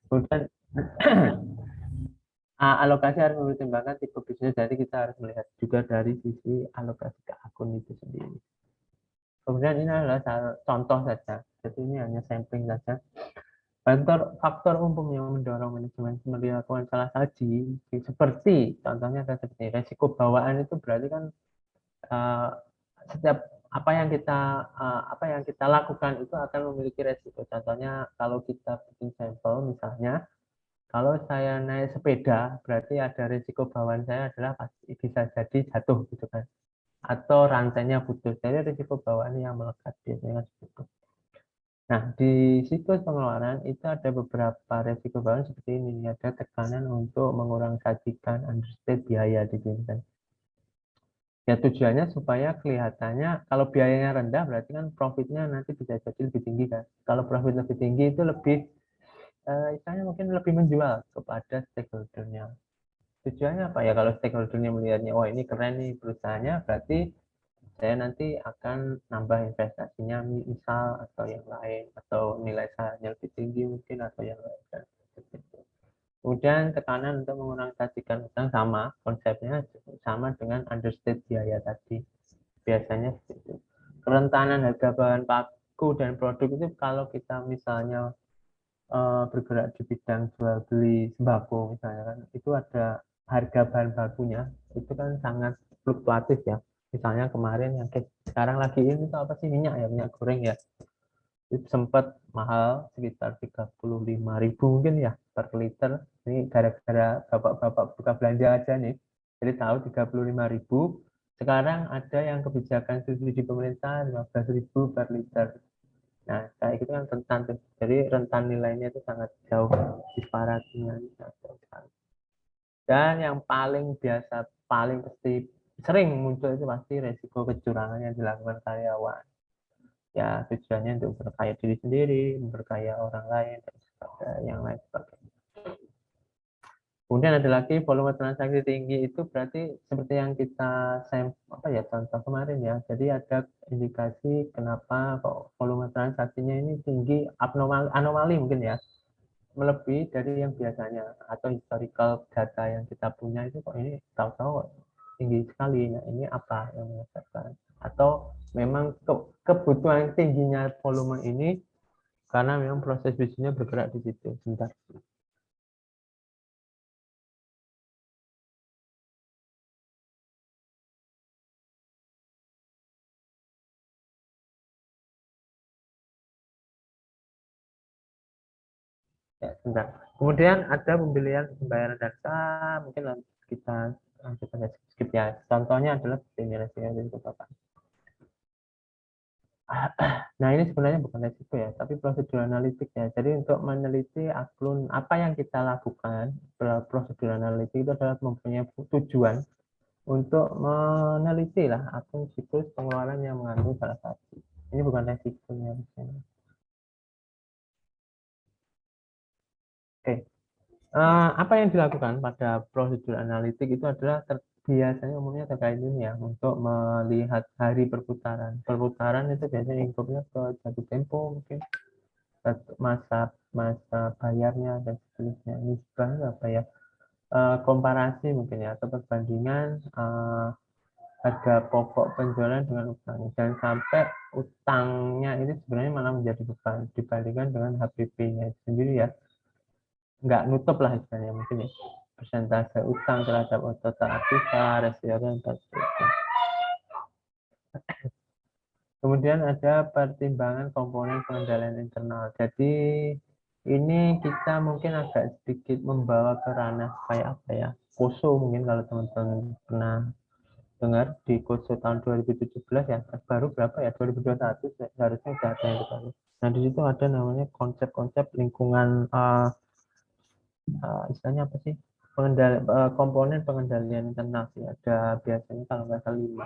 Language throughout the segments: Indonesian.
Kemudian alokasi harus mempertimbangkan tipe bisnis, jadi kita harus melihat juga dari sisi alokasi ke akun itu sendiri. Kemudian ini adalah contoh saja, jadi ini hanya sampling saja. Faktor umum yang mendorong manajemen melakukan salah saji, seperti contohnya seperti resiko bawaan, itu berarti kan uh, setiap apa yang kita lakukan itu akan memiliki resiko. Contohnya kalau kita bikin sampel, misalnya kalau saya naik sepeda, berarti ada risiko bawaan saya adalah pasti bisa jadi jatuh gitu kan, atau rantainya putus. Jadi risiko bawaan yang melekat biasanya seperti itu. Nah, di siklus pengeluaran itu ada beberapa risiko bawaan seperti ini. Ada tekanan untuk mengurangi sajikan, understate biaya di sini kan. Ya tujuannya supaya kelihatannya kalau biayanya rendah berarti kan profitnya nanti bisa jadi lebih tinggi kan. Kalau profit lebih tinggi itu lebih istilahnya mungkin lebih menjual kepada stakeholder-nya. Tujuannya apa ya, kalau stakeholder-nya melihatnya wah ini keren nih perusahaannya, berarti saya nanti akan nambah investasinya misal atau yang lain, atau nilai sahamnya lebih tinggi mungkin atau yang lain kan. Kemudian tekanan untuk mengurangi sajikan utang sama konsepnya, sama dengan understate biaya tadi. Biasanya seperti itu. Kerentanan harga bahan baku dan produk itu kalau kita misalnya bergerak di bidang jual beli sembako misalnya kan, itu ada harga bahan bakunya itu kan sangat fluktuatif ya. Misalnya kemarin yang sekarang lagi ini itu apa sih, minyak ya, minyak goreng ya, itu sempat mahal sekitar 35.000 mungkin ya per liter. Ini gara-gara bapak-bapak buka belanja aja nih, jadi tahu 35.000. Sekarang ada yang kebijakan subsidi pemerintah 15.000 per liter. Nah, kayak gitu kan rentan tuh. Jadi rentan nilainya itu sangat jauh, disparasinya jauh sekali. Dan yang paling biasa, paling pasti sering muncul itu pasti resiko kecurangan yang dilakukan karyawan. Ya, tujuannya untuk memperkaya diri sendiri, memperkaya orang lain, dan yang lain sebagainya. Kemudian ada lagi volume transaksi tinggi, itu berarti seperti yang kita contoh kemarin ya. Jadi ada indikasi kenapa kok volume transaksinya ini tinggi, anomali mungkin ya, melebihi dari yang biasanya, atau historical data yang kita punya itu kok ini tahu-tahu tinggi sekali. Nah, ini apa yang menyebabkan? Atau memang kebutuhan tingginya volume ini karena memang proses bisnisnya bergerak di situ. Sebentar. Ya, sebentar. Kemudian ada pembelian pembayaran data, mungkin kita skip ya. Contohnya adalah ini resiko Bapak. Nah, ini sebenarnya bukan resiko ya, tapi prosedur analitik ya. Jadi untuk meneliti akun apa yang kita lakukan, prosedur analitik itu adalah mempunyai tujuan untuk meneliti lah akun siklus pengeluaran yang mengandung salah satu. Ini bukan resikonya. Oke. Apa yang dilakukan pada prosedur analitik itu adalah biasanya umumnya terkait ini ya, untuk melihat hari perputaran. Perputaran itu biasanya lingkupnya ke jatuh tempo mungkin, masa masa bayarnya dan seterusnya. Ini sebenarnya apa ya? Komparasi mungkin ya, atau perbandingan harga pokok penjualan dengan utang. Jangan sampai utangnya ini sebenarnya malah menjadi beban dibandingkan dengan HPP-nya sendiri ya. Nggak nutup lah istilahnya mungkin ya, persentase utang terhadap total aktiva, rasio dan sebagainya. Kemudian ada pertimbangan komponen pengendalian internal. Jadi ini kita mungkin agak sedikit membawa ke ranah kayak apa ya, KOSO mungkin kalau teman-teman pernah dengar di KOSO tahun 2017 ya, baru berapa ya, 2021 seharusnya sudah ada yang baru. Nah di situ ada namanya konsep-konsep lingkungan, istilahnya apa sih, komponen pengendalian internal sih. Ada biasanya kalau nggak salah 5.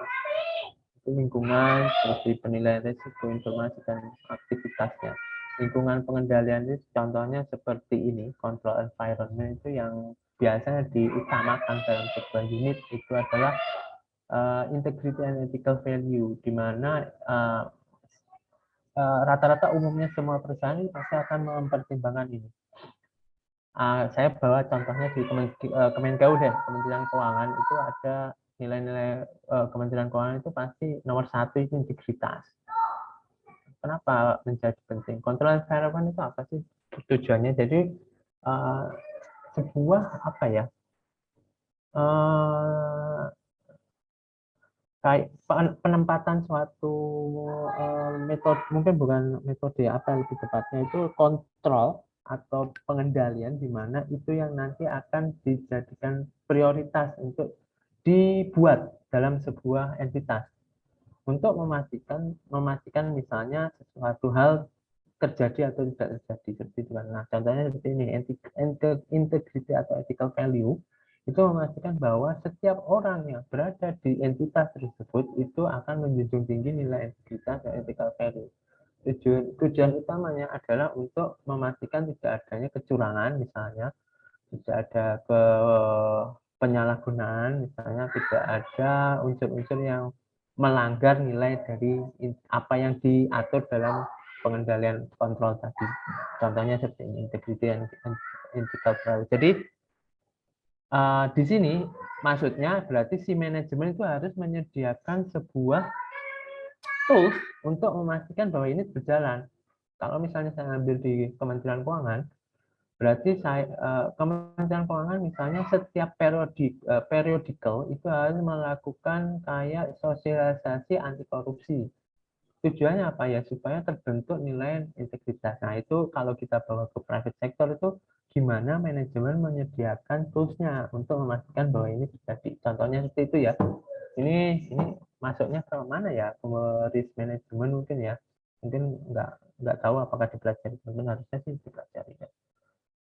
Itu lingkungan, seperti penilaian risiko, informasi, dan aktivitasnya. Lingkungan pengendalian itu contohnya seperti ini, control environment itu yang biasanya diutamakan dalam sebuah unit itu adalah integrity and ethical value, di mana rata-rata umumnya semua perusahaan ini pasti akan mempertimbangkan ini. saya bawa contohnya di Kemenkeu deh, Kementerian Keuangan itu ada nilai-nilai Kementerian Keuangan itu pasti nomor satu itu integritas. Kenapa menjadi penting? Kontrol environment itu apa sih tujuannya? Jadi sebuah apa ya? Kayak penempatan suatu metode, mungkin bukan metode apa yang lebih tepatnya itu kontrol atau pengendalian di mana itu yang nanti akan dijadikan prioritas untuk dibuat dalam sebuah entitas untuk memastikan misalnya sesuatu hal terjadi atau tidak terjadi seperti itu kan. Nah, contohnya seperti ini, integrity atau ethical value itu memastikan bahwa setiap orang yang berada di entitas tersebut itu akan menjunjung tinggi nilai integritas dan ethical value. Tujuan utamanya adalah untuk memastikan tidak adanya kecurangan, misalnya tidak ada penyalahgunaan, misalnya tidak ada unsur-unsur yang melanggar nilai dari apa yang diatur dalam pengendalian kontrol tadi. Contohnya seperti ini, integrity and ethical value. Jadi di sini maksudnya berarti si manajemen itu harus menyediakan sebuah tools untuk memastikan bahwa ini berjalan. Kalau misalnya saya ambil di Kementerian Keuangan, berarti Kementerian Keuangan misalnya setiap periodical itu harus melakukan kayak sosialisasi anti korupsi. Tujuannya apa ya? Supaya terbentuk nilai integritas. Nah, itu kalau kita bawa ke private sector itu gimana manajemen menyediakan toolsnya untuk memastikan bahwa ini terjadi. Contohnya seperti itu ya. Ini masuknya ke mana ya? Ke risk management mungkin ya. Mungkin nggak tahu apakah dipelajari. Mungkin harusnya sih dipelajari ya.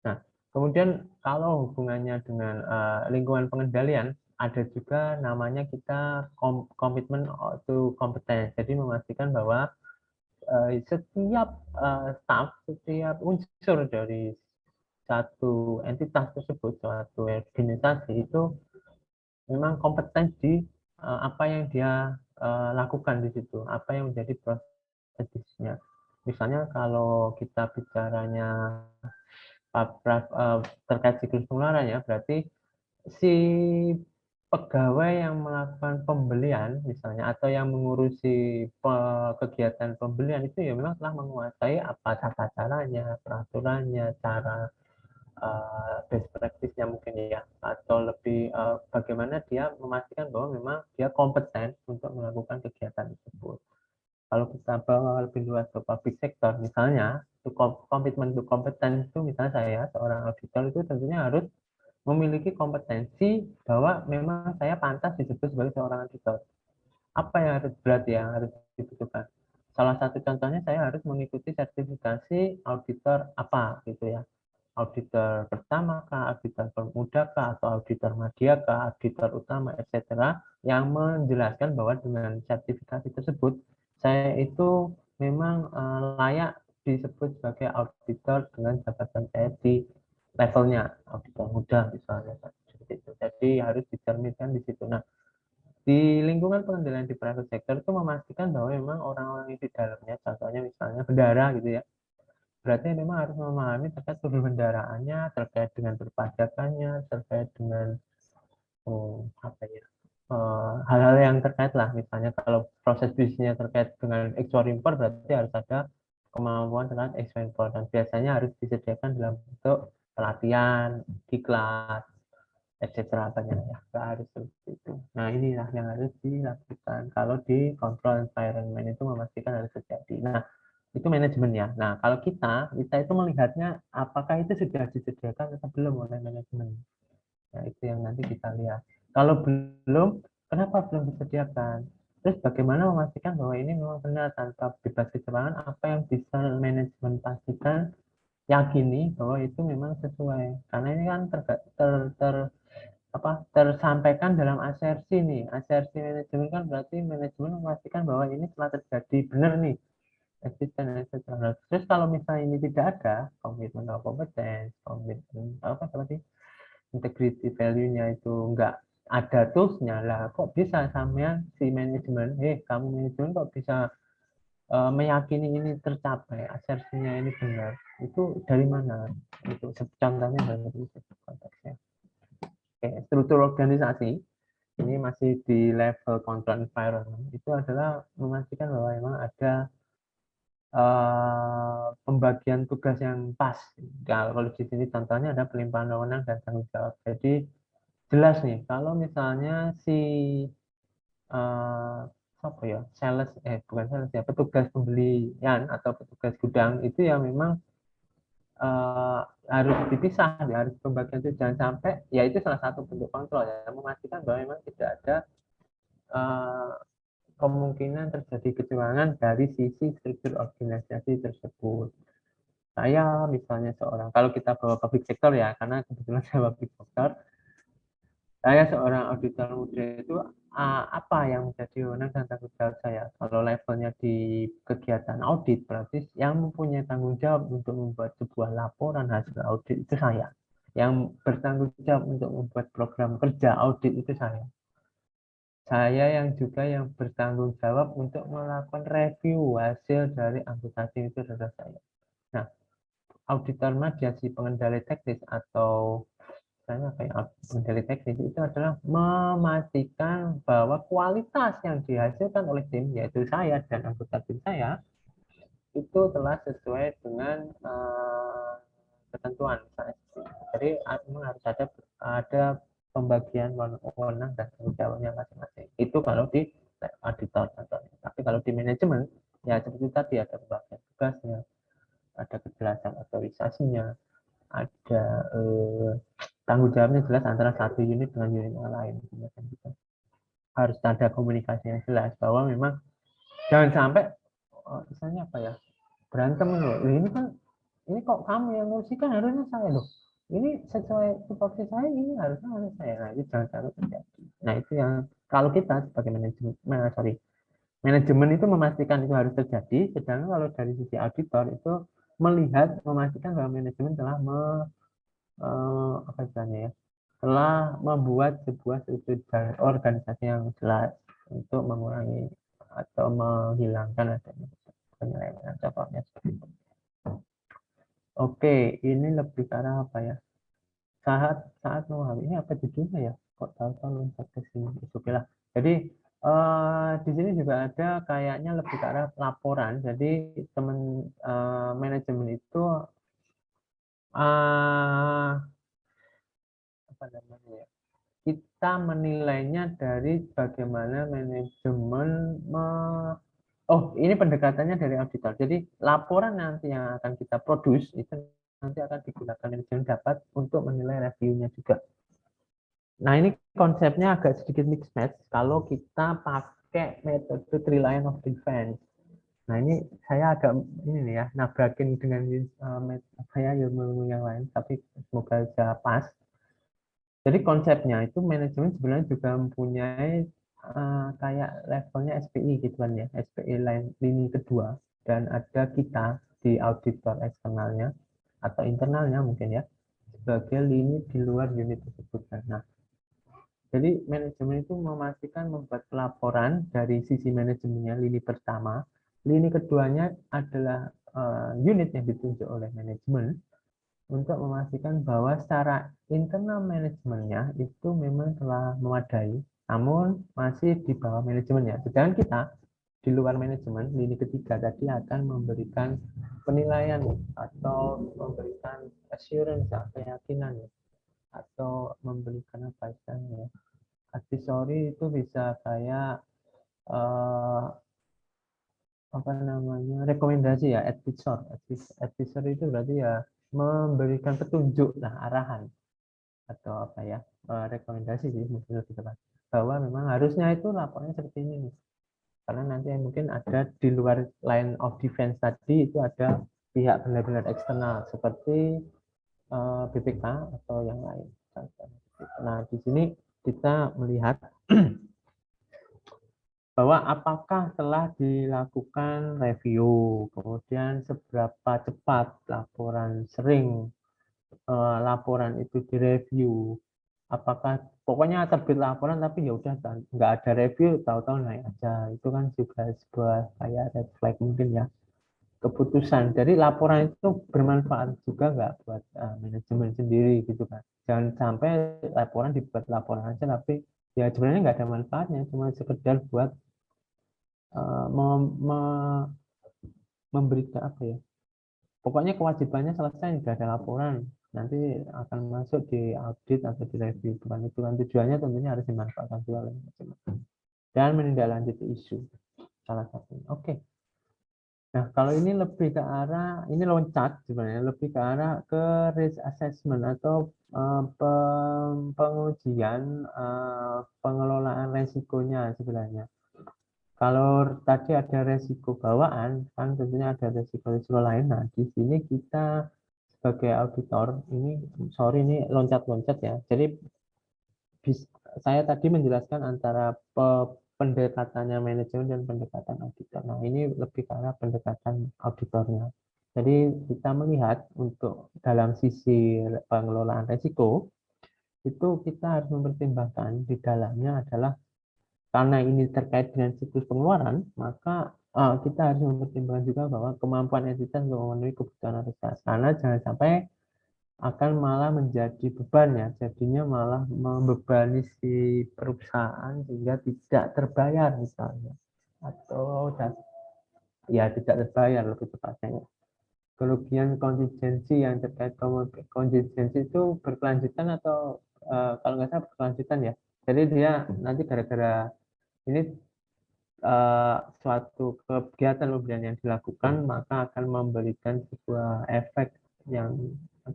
Nah, kemudian kalau hubungannya dengan lingkungan pengendalian, ada juga namanya kita komitmen to competence. Jadi memastikan bahwa setiap staff, setiap unsur dari satu entitas tersebut, suatu organisasi itu memang kompeten di apa yang dia lakukan di situ, apa yang menjadi prosesnya. Misalnya kalau kita bicaranya terkait siklus pengeluaran ya, berarti si pegawai yang melakukan pembelian misalnya atau yang mengurusi kegiatan pembelian itu ya memang telah menguasai apa tata caranya, peraturannya, cara best practice-nya mungkin ya, atau lebih bagaimana dia memastikan bahwa memang dia kompeten untuk melakukan kegiatan tersebut. Kalau kita bawa lebih luas ke public sector, misalnya komitmen to kompeten itu misalnya saya seorang auditor itu tentunya harus memiliki kompetensi bahwa memang saya pantas disebut sebagai seorang auditor. Apa yang harus berarti yang harus dibutuhkan? Salah satu contohnya saya harus mengikuti sertifikasi auditor apa gitu ya. Auditor pertama kah, auditor pemuda kah, atau auditor media kah, auditor utama, etc. yang menjelaskan bahwa dengan sertifikasi tersebut saya itu memang layak disebut sebagai auditor dengan jabatan saya di levelnya auditor muda misalnya seperti itu. Jadi harus dicerminkan di situ. Nah, di lingkungan pengendalian di private sector itu memastikan bahwa memang orang-orang di dalamnya, contohnya misalnya bendara gitu ya, berarti memang harus memahami terkait berbendaraannya, terkait dengan perpajakannya, terkait dengan apa ya, hal-hal yang terkait lah, misalnya kalau proses bisnisnya terkait dengan ekspor impor berarti harus ada kemampuan terkait ekspor impor dan biasanya harus disediakan dalam bentuk pelatihan, diklat, etc. banyak ya, harus seperti itu. Nah, inilah yang harus dilakukan kalau di control environment itu memastikan harus terjadi. Nah, itu manajemen ya. Nah, kalau kita itu melihatnya apakah itu sudah disediakan atau belum oleh manajemen. Nah, itu yang nanti kita lihat. Kalau belum, kenapa belum disediakan? Terus bagaimana memastikan bahwa ini memang benar tanpa bebas kecurangan, apa yang bisa manajemen pastikan, yakini bahwa itu memang sesuai. Karena ini kan tersampaikan dalam asersi nih. Asersi manajemen kan berarti manajemen memastikan bahwa ini telah terjadi benar nih, eksisten, etc. Terus kalau misalnya ini tidak ada komitmen of competence, komitmen apa tadi, integrity value-nya itu enggak ada toolsnya lah, kok bisa sama si manajemen, kamu manajemen kok bisa meyakini ini tercapai, asersinya ini benar, itu dari mana? Itu contohnya dari itu konteksnya. Oke, struktur organisasi ini masih di level control environment, itu adalah memastikan bahwa memang ada pembagian tugas yang pas. Kalau di sini contohnya ada pelimpahan wewenang dan tanggung jawab. Jadi jelas nih, kalau misalnya si apa ya, sales, bukan sales ya, petugas pembelian atau petugas gudang itu ya memang harus dipisah, ya, harus pembagian itu jangan sampai, ya itu salah satu bentuk kontrol ya, memastikan bahwa memang tidak ada uh, kemungkinan terjadi kecurangan dari sisi struktur organisasi tersebut. Saya misalnya seorang, kalau kita bawa public sector ya, karena kebetulan saya public sector, saya seorang auditor muda itu apa yang menjadi wewenang dan tanggung jawab saya? Kalau levelnya di kegiatan audit, berarti yang mempunyai tanggung jawab untuk membuat sebuah laporan hasil audit itu saya. Yang bertanggung jawab untuk membuat program kerja audit itu saya. Saya yang juga yang bertanggung jawab untuk melakukan review hasil dari anggota tim itu adalah saya. Nah, auditor mediasi pengendali teknis atau misalnya kayak pengendali teknis itu adalah memastikan bahwa kualitas yang dihasilkan oleh tim, yaitu saya dan anggota tim saya, itu telah sesuai dengan ketentuan misalnya. Jadi memang harus ada pembagian wewenang dan tanggung jawabnya masing-masing. Itu kalau di auditor contohnya. Tapi kalau di manajemen ya seperti tadi ada pembagian tugasnya, ada kejelasan otorisasinya, ada tanggung jawabnya jelas antara satu unit dengan unit yang lain. Harus ada komunikasi yang jelas bahwa memang jangan sampai misalnya apa ya, berantem loh. Ini kok kamu yang ngurusi, kan harusnya saya loh. Ini sesuai tupoksi saya, ini harusnya saya. Nah, itu jangan sampai terjadi. Nah, itu yang kalau kita sebagai manajemen itu memastikan itu harus terjadi, sedangkan kalau dari sisi auditor itu melihat, memastikan bahwa manajemen telah apa istilahnya ya, telah membuat sebuah struktur organisasi yang jelas untuk mengurangi atau menghilangkan adanya penyelewengan, contohnya seperti itu. Oke, ini lebih ke arah apa ya? Saat memahami ini apa judulnya ya? Kok tahu-tahu loncat ke sini? Oke lah. Jadi di sini juga ada kayaknya lebih ke arah laporan. Jadi teman manajemen itu apa namanya ya? Kita menilainya dari bagaimana manajemen oh, ini pendekatannya dari auditor. Jadi laporan nanti yang akan kita produce itu nanti akan digunakan manajemen dapat untuk menilai reviewnya juga. Nah, ini konsepnya agak sedikit mix match kalau kita pakai metode three line of defense. Nah, ini saya agak ini nih ya, nabrakin dengan saya ilmu yang lain, tapi semoga bisa pas. Jadi konsepnya itu manajemen sebenarnya juga mempunyai kayak levelnya SPI gitu kan ya, SPI lini kedua, dan ada kita di auditor eksternalnya atau internalnya mungkin ya, sebagai lini di luar unit tersebut. Nah, jadi manajemen itu memastikan membuat laporan dari sisi manajemennya lini pertama, lini keduanya adalah unit yang ditunjuk oleh manajemen untuk memastikan bahwa secara internal manajemennya itu memang telah memadai, namun masih di bawah manajemennya. Sedangkan kita di luar manajemen, lini ketiga tadi akan memberikan penilaian atau memberikan assurance, keyakinan, atau memberikan apa istilahnya, advisory itu bisa kayak apa namanya, rekomendasi ya, advisor itu berarti ya memberikan petunjuk lah, arahan atau apa ya, rekomendasi sih mungkin lebih tepat, bahwa memang harusnya itu laporannya seperti ini nih. Karena nanti mungkin ada di luar line of defense tadi itu ada pihak benar-benar eksternal seperti BPK atau yang lain. Nah, di sini kita melihat bahwa apakah telah dilakukan review, kemudian seberapa cepat laporan, sering laporan itu direview, apakah pokoknya terbit laporan tapi ya udah nggak ada review, tahu-tahu naik aja, itu kan juga sebuah kayak red flag mungkin ya, keputusan. Jadi laporan itu bermanfaat juga nggak buat manajemen sendiri gitu kan. Jangan sampai laporan dibuat laporan aja tapi ya sebenarnya nggak ada manfaatnya, cuma sekedar buat memberikan apa ya, pokoknya kewajibannya selesai, nggak ada laporan, nanti akan masuk di audit atau di review, bukan itu kan tujuannya. Tentunya harus dimanfaatkan juga oleh manajemen dan menindaklanjuti isu salah satunya. Oke. Nah, kalau ini lebih ke arah, ini loncat sebenarnya, lebih ke arah ke risk assessment atau pengujian pengelolaan resikonya sebenarnya. Kalau tadi ada resiko bawaan, kan tentunya ada resiko-resiko lain. Nah, di sini kita sebagai auditor, ini sorry ini loncat-loncat ya. Jadi saya tadi menjelaskan antara pendekatannya manajemen dan pendekatan auditor. Nah, ini lebih ke arah pendekatan auditornya. Jadi kita melihat untuk dalam sisi pengelolaan resiko, itu kita harus mempertimbangkan di dalamnya adalah karena ini terkait dengan siklus pengeluaran, maka kita harus mempertimbangkan juga bahwa kemampuan entitas untuk memenuhi kebutuhan entitas. Karena jangan sampai akan malah menjadi beban ya, jadinya malah membebani si perusahaan sehingga tidak terbayar misalnya, atau ya tidak terbayar lebih tepatnya. Kerugian kontingensi yang terkait kontingensi itu berkelanjutan atau kalau nggak salah berkelanjutan ya. Jadi dia nanti gara-gara ini suatu kegiatan pembelian yang dilakukan, maka akan memberikan sebuah efek yang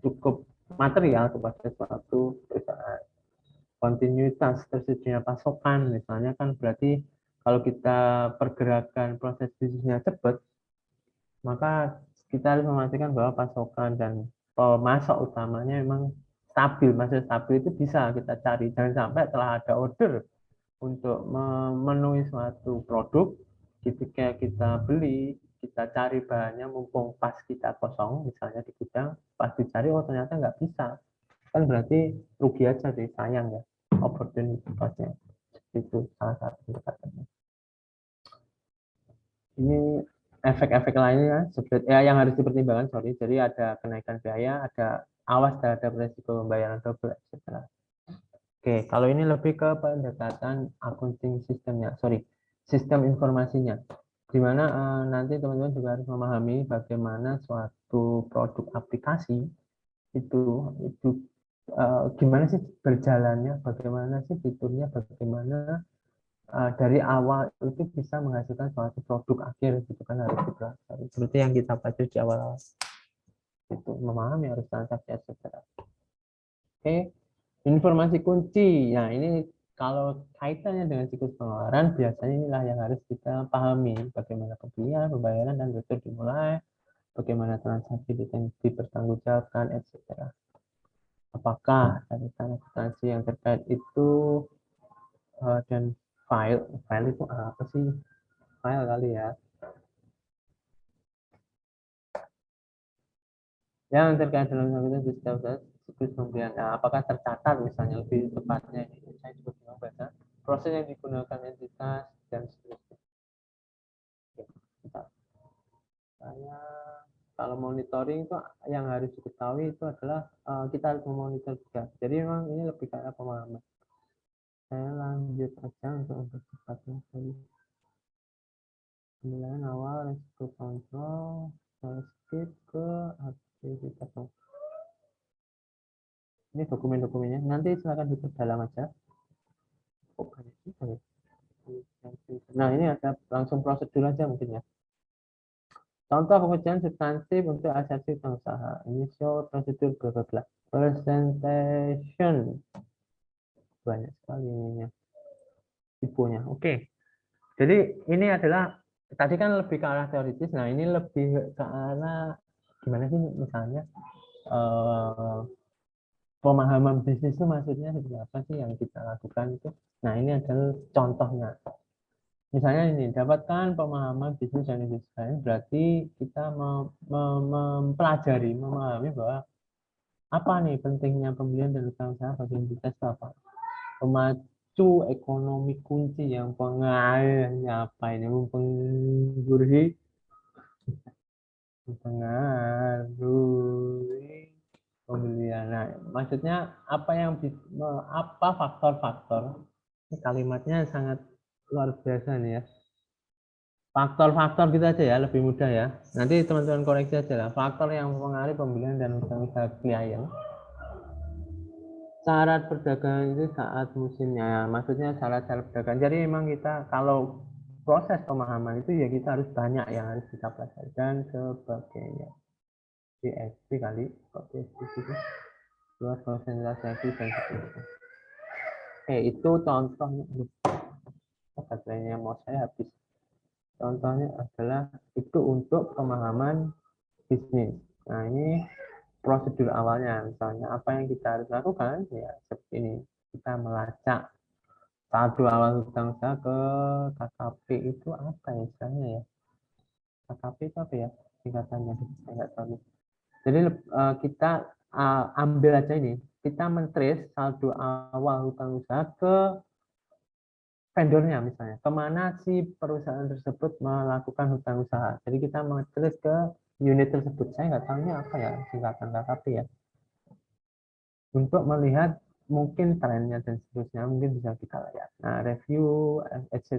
cukup material kepada suatu perusahaan. Kontinuitas tersedia pasokan misalnya kan berarti kalau kita pergerakan proses bisnisnya cepat, maka kita harus memastikan bahwa pasokan dan pemasok utamanya memang stabil. Maksudnya stabil itu bisa kita cari, jangan sampai telah ada order untuk memenuhi suatu produk, ketika kita beli, kita cari bahannya mumpung pas kita kosong, misalnya di gudang, pas dicari, oh ternyata nggak bisa. Kan berarti rugi aja sih, sayang ya, opportunity cost-nya. Itu salah satu pendekatannya. Ini efek-efek lainnya, ya yang harus dipertimbangkan, sorry. Jadi ada kenaikan biaya, ada awas terhadap resiko pembayaran double, etc. Oke, kalau ini lebih ke pendekatan accounting sistemnya, sorry, sistem informasinya, di mana nanti teman-teman juga harus memahami bagaimana suatu produk aplikasi itu gimana sih berjalannya, bagaimana sih fiturnya, bagaimana dari awal itu bisa menghasilkan suatu produk akhir, gitu kan harus dipelajari. Seperti yang kita baca di awal-awal, itu memahami harus transaksi, etc. Oke. Informasi kunci. Nah, ini kalau kaitannya dengan siklus pengeluaran, biasanya inilah yang harus kita pahami. Bagaimana pembelian, pembayaran, dan betul dimulai. Bagaimana transaksi dipertanggungjawabkan, etc. Apakah catatan akuntansi yang terkait itu dan file itu apa sih? File kali ya. Yang terkait dalam siklus pembelian. Nah, apakah tercatat misalnya lebih tepatnya ini saya juga bingung baca proses yang digunakan entitas dan seterusnya. Saya kalau monitoring itu yang harus diketahui itu adalah kita harus memonitor juga. Jadi memang ini lebih ke arah pemahaman. Saya lanjut aja untuk mempercepatnya. Penilaian awal risiko kontrol, saya skip ke aktivitas. Ini dokumen-dokumennya. Nanti silakan diperdalam aja. Oh, banyak juga ya. Nah, ini ada langsung prosedur aja mungkin ya. Contoh pengerjaan substantif untuk asasi usaha. Initial prosedur bla bla bla. Presentation. Banyak sekali ininya. Tipenya. Oke. Jadi ini adalah tadi kan lebih ke arah teoritis. Nah, ini lebih ke arah gimana sih misalnya pemahaman bisnis itu maksudnya seperti apa sih yang kita lakukan itu. Nah, ini adalah contohnya. Misalnya ini, dapatkan pemahaman bisnis dan industri, berarti kita mempelajari, memahami bahwa Apa nih pentingnya pembelian dan usaha bagi kita itu apa? Pemacu ekonomi kunci yang apa ini mempengaruhi pembelian. Nah, maksudnya apa faktor-faktor? Ini kalimatnya sangat luar biasa nih ya. Faktor-faktor gitu aja ya, lebih mudah ya. Nanti teman-teman koreksi aja lah. Faktor yang mempengaruhi pembelian dan usaha klien. Syarat perdagangan itu saat musimnya, maksudnya syarat-syarat perdagangan. Jadi memang kita kalau proses pemahaman itu ya kita harus banyak yang harus kita pelajari dan sebagainya. DSP kali, kok DSP itu luas konsentrasi dan sebagainya. Oke, itu contohnya. Baterainya mau saya habis. Contohnya adalah itu untuk pemahaman bisnis. Nah, ini prosedur awalnya. Misalnya apa yang kita harus lakukan? Ya, seperti ini. Kita melacak saldo awal hutang usaha ke KKP itu apa ya istilahnya ya? KKP itu apa ya? Singkatannya, saya nggak tahu. Jadi kita ambil aja ini. Kita men-trace saldo awal hutang usaha ke vendornya misalnya, kemana si perusahaan tersebut melakukan hutang usaha. Jadi kita mengetes ke unit tersebut. Saya nggak tahunya apa ya singkatan KKP ya. Untuk melihat mungkin trennya dan seterusnya mungkin bisa kita lihat. Nah, review etc.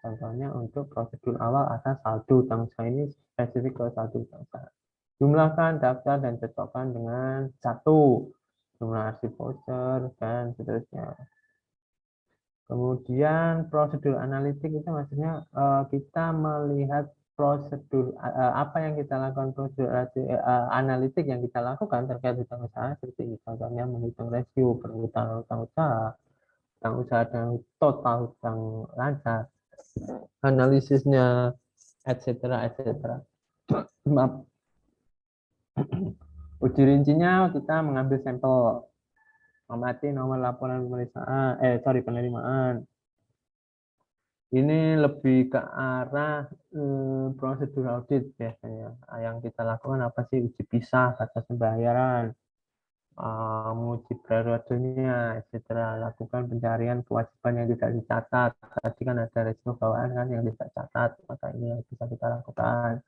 Contohnya untuk prosedur awal atas saldo hutang usaha ini spesifik ke saldo hutang usaha. Jumlahkan, daftar, dan cocokkan dengan satu jumlah arsip voucher dan seterusnya. Kemudian prosedur analitik itu maksudnya kita melihat prosedur apa yang kita lakukan, prosedur analitik yang kita lakukan terkait hutang usaha seperti contohnya menghitung rasio berhutang usaha dan total hutang lancar, analisisnya etc. Maaf. Uji rincinya kita mengambil sampel, mengamati nomor laporan penerimaan. Ini lebih ke arah prosedur audit biasanya. Yang kita lakukan apa sih? Uji pisah, batas pembayaran, menguji periodenya, etc. Lakukan pencarian kewajiban yang tidak dicatat. Tadi kan ada resiko bawaan kan yang tidak catat, maka ini yang bisa kita lakukan.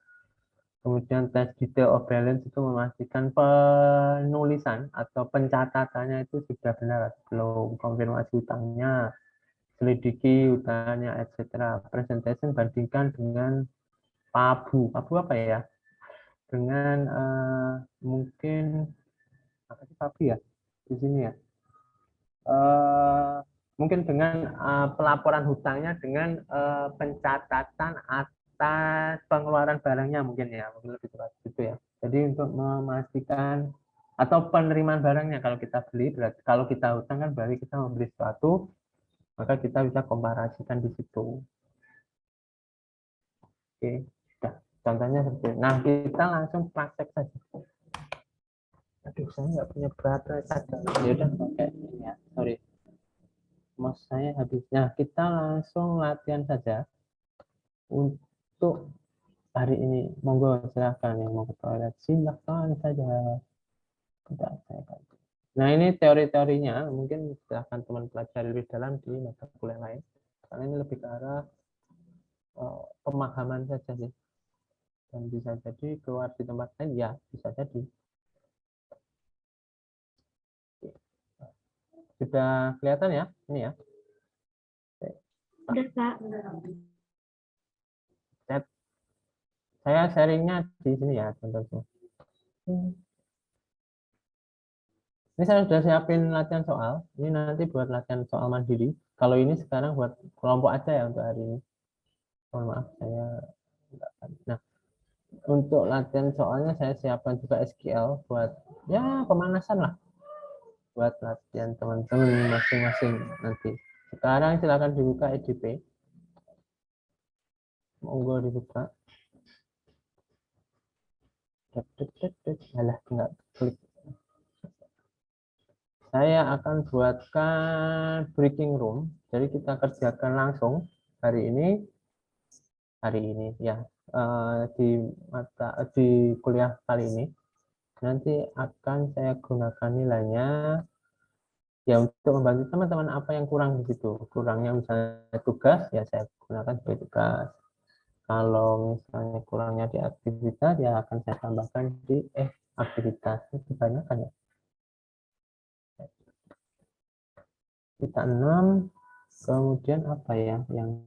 Kemudian tes detail of balance itu memastikan penulisan atau pencatatannya itu sudah benar atau belum, konfirmasi utangnya, selidiki utangnya, etc. Presentation bandingkan dengan Pabu apa ya? Dengan mungkin apa sih Pabu ya di sini ya? Mungkin dengan pelaporan hutangnya dengan pencatatan atas pengeluaran barangnya mungkin ya, mungkin lebih tepat gitu ya. Jadi untuk memastikan atau penerimaan barangnya kalau kita beli, berarti kalau kita hutang kan berarti kita membeli sesuatu, maka kita bisa komparasikan di situ. Oke, sudah. Contohnya seperti itu. Nah, kita langsung praktek saja. Aduh, saya nggak punya baterai saja. Ya udah pakai ini ya. Sorry. Mas saya habisnya. Kita langsung latihan saja untuk hari ini. Monggo silahkan yang mau ke toilet. Silakan saja. Tidak saya bantu. Nah, ini teori-teorinya. Mungkin silahkan teman pelajari lebih dalam di mata kuliah lain. Karena ini lebih ke arah pemahaman saja sih. Dan bisa jadi keluar di tempat lain, ya bisa jadi. Sudah kelihatan ya? Ini ya. Udah, Kak. Saya sharingnya di sini ya, contohnya. Ini saya sudah siapin latihan soal. Ini nanti buat latihan soal mandiri. Kalau ini sekarang buat kelompok aja ya untuk hari ini. Mohon maaf, saya enggak. Nah, untuk latihan soalnya saya siapkan juga SQL buat ya pemanasan lah. Buat latihan teman-teman masing-masing nanti. Sekarang silakan dibuka EDP. Monggo dibuka. Alah, enggak klik. Saya akan buatkan breaking room. Jadi kita kerjakan langsung hari ini ya di kuliah kali ini. nanti akan saya gunakan nilainya ya untuk membantu teman-teman apa yang kurang di situ. Kurangnya misalnya tugas, ya saya gunakan sebagai tugas. Kalau misalnya kurangnya di aktivitas, ya akan saya tambahkan di aktivitas. Itu banyak kan ya. Kita 6, kemudian apa ya yang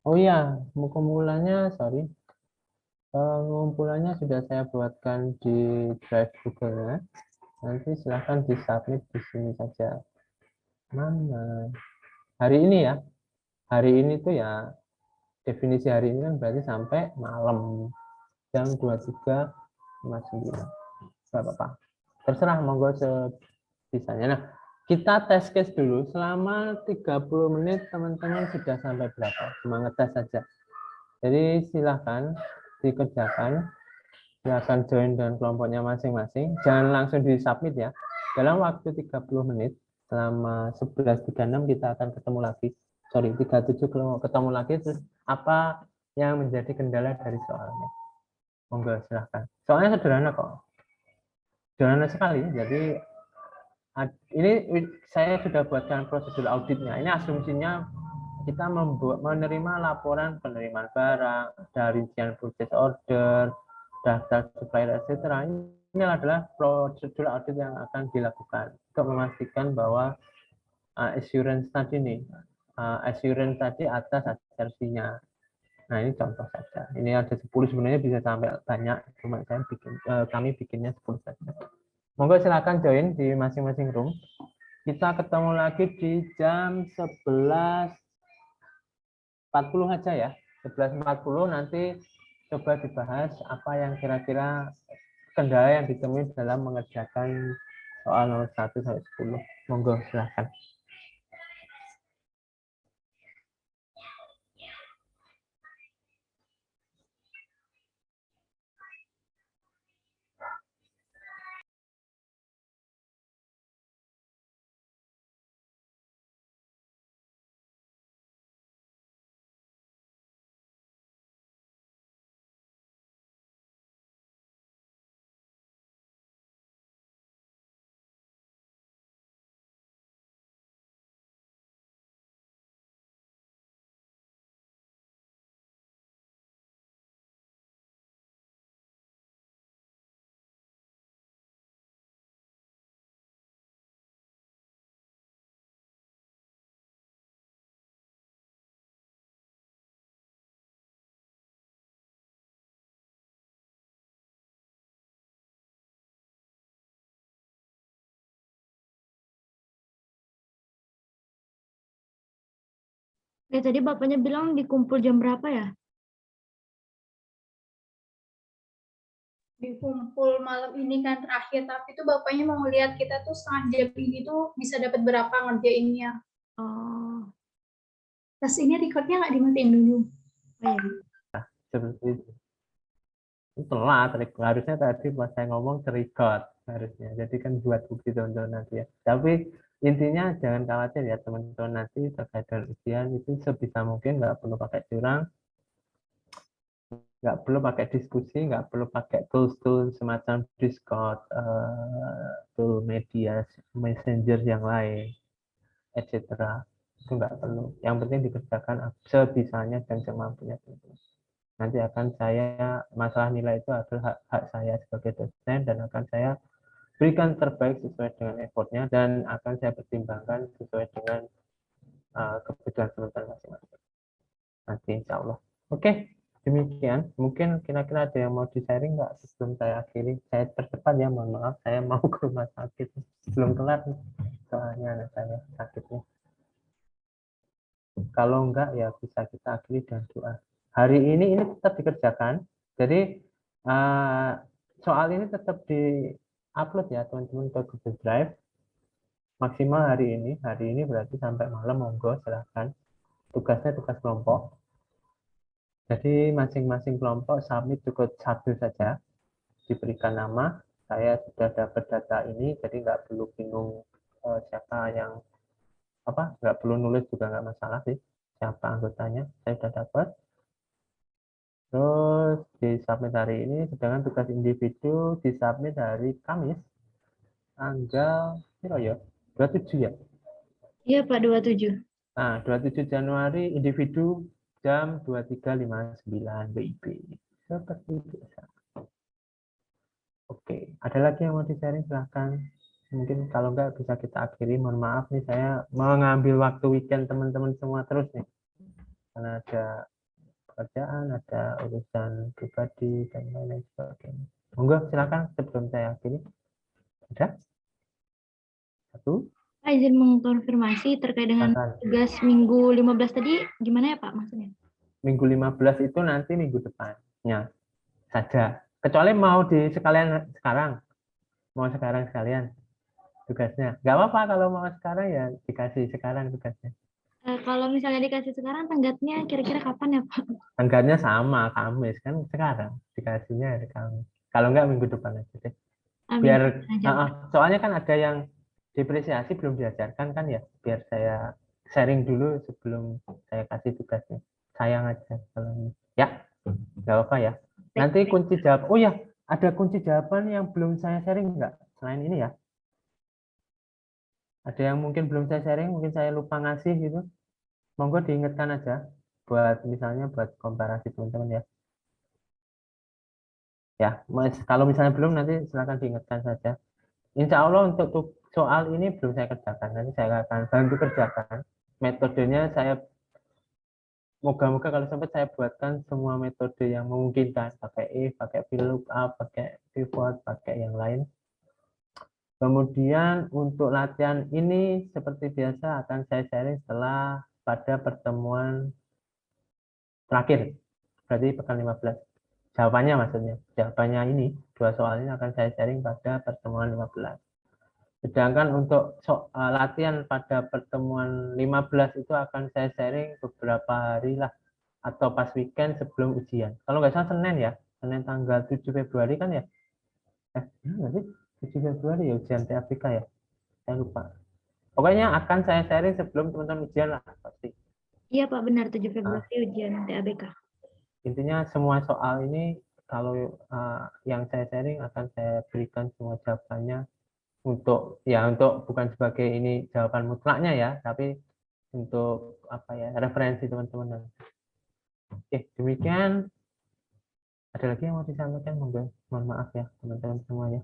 oh ya, kumpulannya, sorry, pengumpulannya sudah saya buatkan di Drive Google. Nanti silahkan disubmit di sini saja. Mana? Hari ini ya. Hari ini tuh ya, definisi hari ini kan berarti sampai malam jam 23.59. Gak apa-apa. Terserah, monggo sebisanya. Nah, kita test case dulu. Selama 30 menit teman-teman sudah sampai berapa? Cuma ngetes saja. Jadi silahkan dikerjakan. Silahkan join dengan kelompoknya masing-masing. Jangan langsung di-submit ya. Dalam waktu 30 menit, selama 11.36 kita akan ketemu lagi. Sorry, 37 ketemu lagi. Terus apa yang menjadi kendala dari soalnya? Monggo silahkan. Soalnya sederhana kok. Sederhana sekali. Jadi ini saya sudah buatkan prosedur auditnya. Ini asumsinya kita menerima laporan penerimaan barang, dari rincian purchase order, daftar supplier, etc. Ini adalah prosedur audit yang akan dilakukan untuk memastikan bahwa assurance tadi nih, assurance tadi atas asersinya. Nah, ini contoh saja. Ini ada 10, sebenarnya bisa sampai banyak, cuma saya kami bikinnya 10 saja. Monggo silakan join di masing-masing room. Kita ketemu lagi di jam 11.40 aja ya. 11.40 nanti coba dibahas apa yang kira-kira kendala yang ditemui dalam mengerjakan soal nomor 1 sampai 10. Monggo silakan. Tadi bapaknya bilang dikumpul jam berapa ya? Dikumpul malam ini kan terakhir, tapi tuh bapaknya mau lihat kita tuh setengah jam ini tuh bisa dapat berapa ngerjainnya. Oh, Terus ini recordnya nggak dimatiin dulu. iya. Seperti itu. Telat, harusnya tadi pas saya ngomong record harusnya. Jadi kan buat bukti teman-teman nanti ya. Tapi intinya jangan khawatir ya teman-teman, nanti terkait dengan ujian itu sebisa mungkin nggak perlu pakai curang, nggak perlu pakai diskusi, nggak perlu pakai tools-tools semacam Discord, tool media, messenger yang lain, etc. Itu nggak perlu. Yang penting dikerjakan sebisanya dan semampunya teman-teman. Nanti akan saya, masalah nilai itu adalah hak saya sebagai dosen dan akan saya berikan terbaik sesuai dengan effortnya dan akan saya pertimbangkan sesuai dengan kebutuhan teman-teman masing-masing. Nanti insya Allah. Oke, demikian. Mungkin kira-kira ada yang mau di-sharing nggak sebelum saya akhiri? Saya percepat ya, mohon maaf. Saya mau ke rumah sakit. Belum kelar nih, soalnya anak saya sakitnya. Kalau enggak ya bisa kita akhiri dengan doa. Hari ini tetap dikerjakan. Jadi soal ini tetap di-upload ya teman-teman ke Google Drive. Maksimal hari ini. Hari ini berarti sampai malam, monggo silahkan. Tugasnya tugas kelompok. Jadi masing-masing kelompok submit cukup satu saja. Diberikan nama. Saya sudah dapat data ini, jadi nggak perlu bingung siapa yang nggak perlu nulis juga nggak masalah sih siapa anggotanya. Saya sudah dapat. Terus disubmit hari ini, sedangkan tugas individu disubmit hari Kamis tanggal berapa ya? 27 ya. Iya Pak, 27. Nah, 27 Januari individu jam 23.59 WIB. Seperti biasa. Oke, ada lagi yang mau di-sharing silahkan. Mungkin kalau enggak bisa kita akhiri. Mohon maaf nih saya mengambil waktu weekend teman-teman semua terus nih. Karena ada pekerjaan, ada urusan pribadi dan lain-lain sebagainya. Monggo silakan sebelum saya akhiri. Ada? Satu, Pak, izin mengkonfirmasi terkait dengan silakan. tugas minggu 15 tadi, gimana ya Pak maksudnya? Minggu 15 itu nanti minggu depannya saja. Kecuali mau di sekalian sekarang. Mau sekarang sekalian tugasnya. Nggak apa-apa kalau mau sekarang ya dikasih sekarang tugasnya. Kalau misalnya dikasih sekarang, tenggatnya kira-kira kapan ya Pak? Tenggatnya sama, Kamis kan sekarang dikasihnya hari Kamis. Kalau nggak minggu depan aja deh. Minggu Biar depan aja Pak. soalnya kan ada yang depresiasi belum diajarkan kan ya. Biar saya sharing dulu sebelum saya kasih tugasnya. Sayang aja kalau ini. Ya, nggak apa-apa ya. Nanti Baik. kunci jawab. Oh ya, ada kunci jawaban yang belum saya sharing nggak? Selain ini ya. Ada yang mungkin belum saya sharing, mungkin saya lupa ngasih gitu. Monggo diingatkan aja buat misalnya buat komparasi teman-teman ya. Ya, kalau misalnya belum nanti silakan diingatkan saja. Insya Allah untuk soal ini belum saya kerjakan. Nanti saya akan bantu kerjakan. Metodenya saya moga-moga kalau sempat saya buatkan semua metode yang memungkinkan. Pakai if, pakai VLOOKUP, pakai pivot, pakai yang lain. Kemudian untuk latihan ini seperti biasa akan saya sharing setelah pada pertemuan terakhir. Berarti pekan 15. Jawabannya maksudnya. Jawabannya ini, dua soal ini akan saya sharing pada pertemuan 15. Sedangkan untuk latihan pada pertemuan 15 itu akan saya sharing beberapa hari lah atau pas weekend sebelum ujian. Kalau nggak salah Senin ya, Senin tanggal 7 Februari kan ya? Nggak sih? 7 Februari ya ujian TAPK ya? Saya lupa. Pokoknya akan saya sharing sebelum teman-teman ujian lah pasti. Iya Pak, benar 7 Nah, Februari ujian TABK. intinya semua soal ini kalau yang saya sharing akan saya berikan semua jawabannya untuk bukan sebagai ini jawaban mutlaknya ya, tapi untuk apa ya referensi teman-teman. Oke, demikian. Ada lagi yang mau disampaikan? Mohon maaf ya teman-teman semua ya.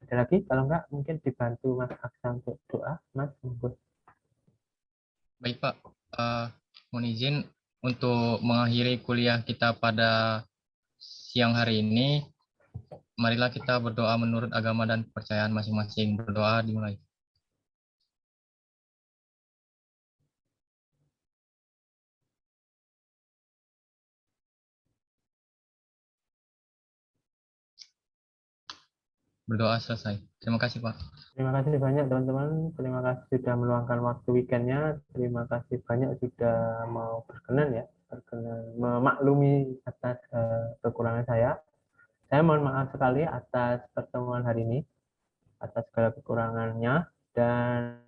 Ada lagi? Kalau enggak mungkin dibantu Mas Aksa untuk doa, Mas. Monggo. Baik Pak, mohon izin untuk mengakhiri kuliah kita pada siang hari ini. Marilah kita berdoa menurut agama dan kepercayaan masing-masing. Berdoa dimulai. Berdoa selesai. Terima kasih Pak. Terima kasih banyak teman-teman. Terima kasih sudah meluangkan waktu weekendnya. Terima kasih banyak sudah mau berkenan ya, memaklumi atas kekurangan saya. Saya mohon maaf sekali atas pertemuan hari ini, atas segala kekurangannya, dan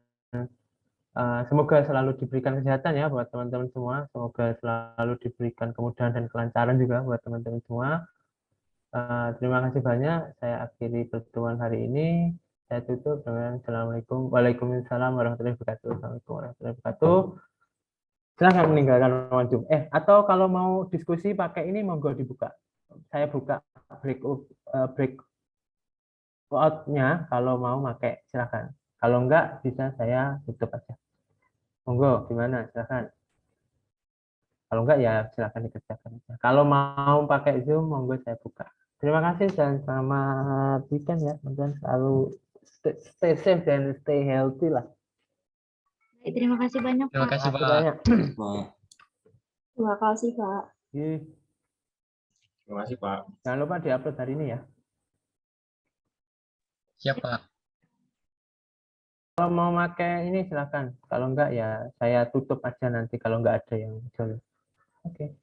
semoga selalu diberikan kesehatan ya buat teman-teman semua. Semoga selalu diberikan kemudahan dan kelancaran juga buat teman-teman semua. Terima kasih banyak. Saya akhiri pertemuan hari ini. Saya tutup dengan Assalamualaikum. Waalaikumsalam warahmatullahi wabarakatuh. Assalamualaikum warahmatullahi wabarakatuh. Silahkan meninggalkan ruang Zoom. Atau kalau mau diskusi pakai ini, monggo dibuka. Saya buka breakout-nya kalau mau pakai silahkan. Kalau enggak bisa saya tutup aja. Monggo gimana silahkan. Kalau enggak ya silahkan dikerjakan. Kalau mau pakai Zoom monggo saya buka. Terima kasih dan selamat weekend ya teman-teman. Selalu stay safe dan stay healthy lah. Baik, terima kasih banyak Terima Pak. kasih Terima kasih Pak. banyak. Terima kasih, Kak. Terima kasih Pak. Jangan lupa diupload hari ini ya. Siap Pak. Kalau mau pakai ini silahkan. Kalau enggak ya saya tutup aja nanti kalau enggak ada yang jual. Oke.